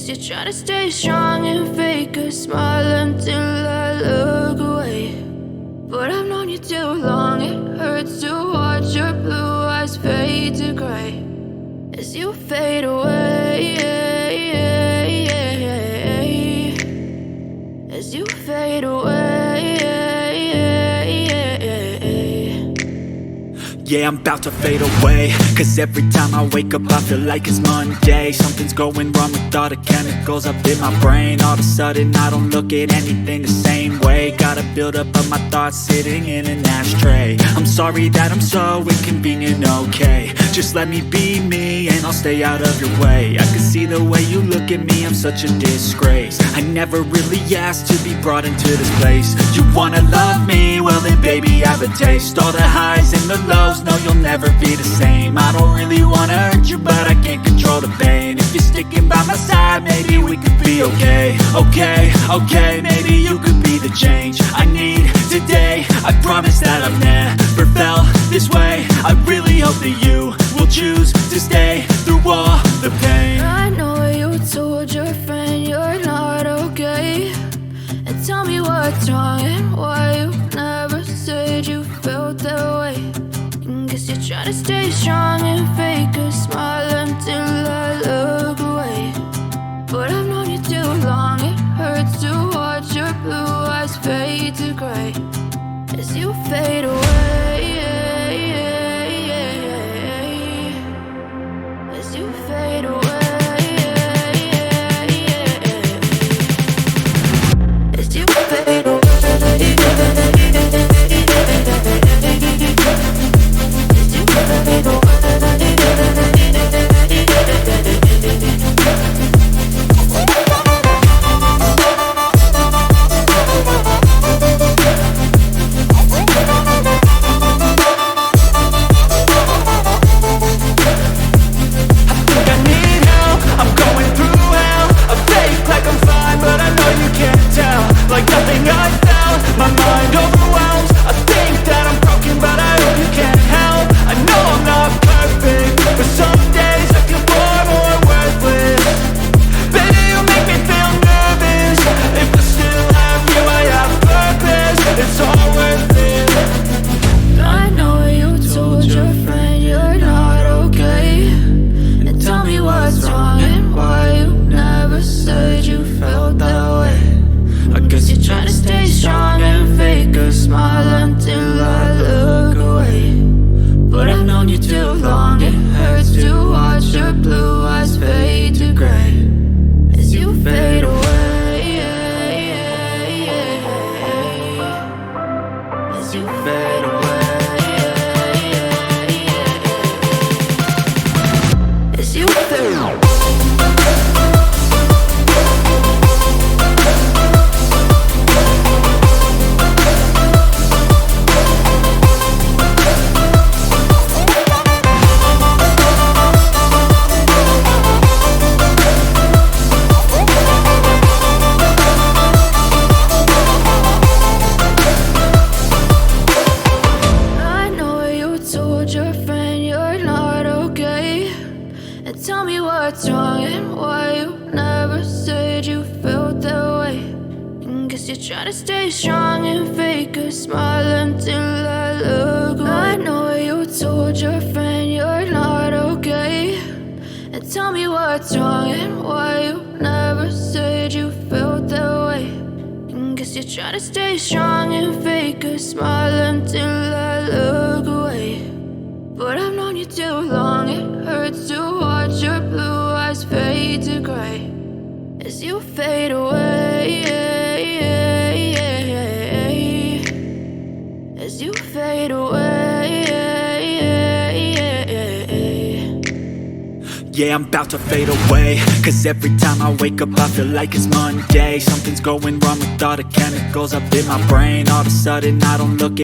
Guess you're trying to stay strong and fake a smile until I look away. But I've known you too long, it hurts to watch your blue eyes fade to gray as you fade away, as you fade away. Yeah, I'm about to fade away, cause every time I wake up I feel like it's Monday. Something's going wrong with all the chemicals up in my brain. All of a sudden I don't look at anything the same way. Gotta build up of my thoughts sitting in an ashtray. I'm sorry that I'm so inconvenient, okay. Just let me be me and I'll stay out of your way. I can see the way you look at me, I'm such a disgrace. I never really asked to be brought into this place. You wanna love me? Well then baby I have a taste. All the highs and the lows, no you'll never be the same. I don't really wanna hurt you but I can't control the pain. If you're sticking by my side maybe we could be okay. Okay, maybe you could be the change I need today. I promise that I've never felt this way. I really hope that you will choose to stay through all the pain. I know you told your friend you're not okay, and tell me what's wrong and why you never said you felt that way. Guess you're trying to stay strong and fake a smile until I look away. But I've known you too long, it hurts to watch your blue eyes fade to gray as you fade away, as you fade away, as you fade away. Like nothing I felt, my mind overwhelms. I think that I'm broken, but I hope you can't help. I know I'm not perfect, but some days I feel far more worthless. Baby, you make me feel nervous. If I still have you, I have purpose. It's all worth it. I know you told your friend you're not okay, and tell me what's wrong and why you never said you felt that way. I guess you're trying to stay strong and fake a smile until I look away. But I've known you too long, it hurts to watch your blue eyes fade to gray as you fade away, as you fade away, as you fade away. Tell me what's wrong and why you never said you felt that way. Guess you're trying to stay strong and fake a smile until I look away. I know you told your friend you're not okay, and tell me what's wrong and why you never said you felt that way. Guess you're trying to stay strong and fake a smile until I look away. But I've known you too long, it hurts to watch your blue eyes fade to gray as you fade away, as you fade away. Yeah, I'm about to fade away, cause every time I wake up I feel like it's Monday. Something's going wrong with all the chemicals up in my brain. All of a sudden I don't look at